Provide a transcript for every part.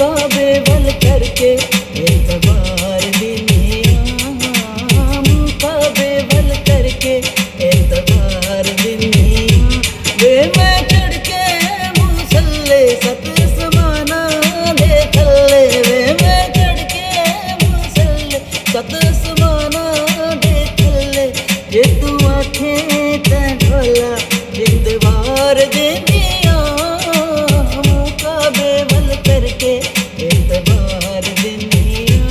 मुकाबेवल करके एतबार दिनिया, मुकाबेवल करके एतबार दिनिया। वे मैं चढ़ के मुसल्ले सत समाना दे थल्ले, वे मैं चढ़ के मुसल्ले सत समाना दे थल्ले। जे तू आखें तैं ढोला जिंदवार देनिया, मुकाबेवल करके एतबार दिनिया,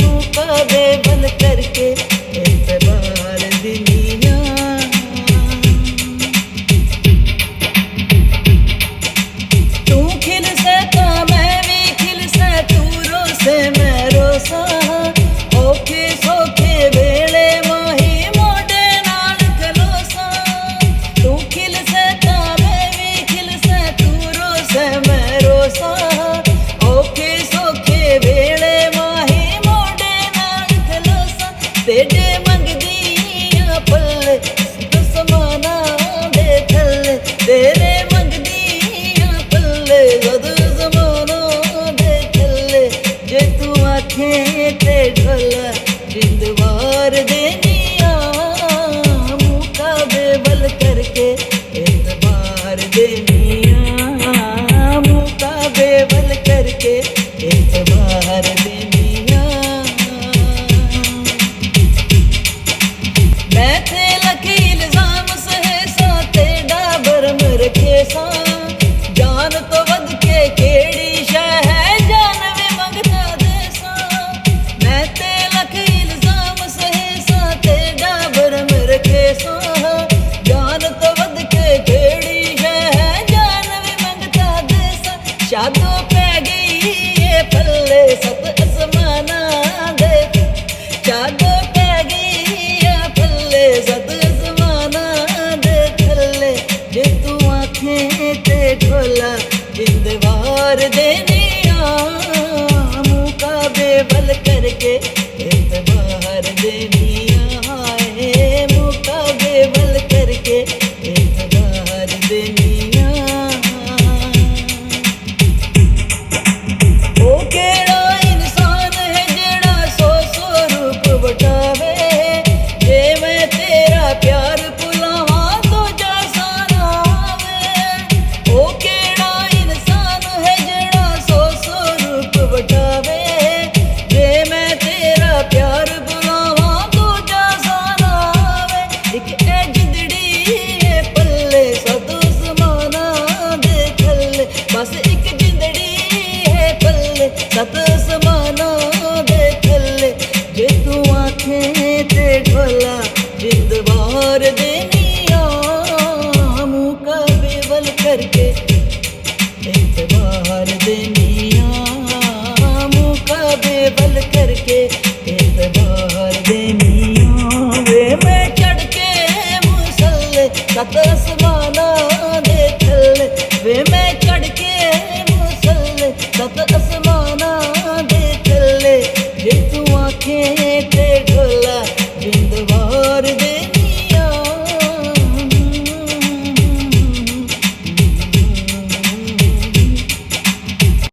मुकाबेवल करके एतबार दिनिया। तू खिल से तो मैं भी खिल से, तू रोसे मैं रोसा। औखे सौखे वेले माही मोढे नाल खलोसा। तू खिल से तो मैं भी खिल से, तू रोसे मैं रोसा। औखे सौखे वेले माही मोढे नाल खलोसा। तेरे मंगदियां पल्ले सत समाना दे थल्ले, तेरे मंगदियां पल्ले सत समाना दे थल्ले। जे तू आखें ते ढोला जिंदवार देनिया, मुकाबेवल करके एतबार देनिया, मुकाबेवल करके एतबार देनिया। मैं थे लखे इल्जाम सहे सा, तेरा भरम रखे सा। जान तो वध के केड़ी शै है, जान भी मंगता देसा। मैं ते लखे इल्जाम सहे सा, तेरा भरम रखे सा। जान तो वध के केड़ी शै है, जान भी मंगता देसा। शादो पै गई ये पल्ले सत असमाना दे, शादो पै गई ये पल्ले सत असमाना दे थल्ले। जे तू आखें ते ढोला जिंदवार देनिया, मुकाबेवल करके एतबार देनिया। हाय मुकाबेवल करके एतबार देनिया। ओ केड़ा इंसान है जेड़ा सौ सौ रूप वटावे, जे मैं तेरा प्यार भुलावां तो जा सारा आवे। ओ केड़ा इंसान है जेड़ा सौ सौ रूप वटावे, जे मैं तेरा प्यार भुलावां तो जा सारा आवे। एक ए जिंदड़ी है पल्ले सत समाना दे थल्ले, बस एक जिंदड़ी है पल्ले सत समाना दे थल्ले। जे तू आखें ते ढोला जिंदवार देनिया, मुकाबेवल करके एतबार देनिया, मुकाबेवल करके एतबार देनिया। वे मैं चढ़ के मुसल्ले सत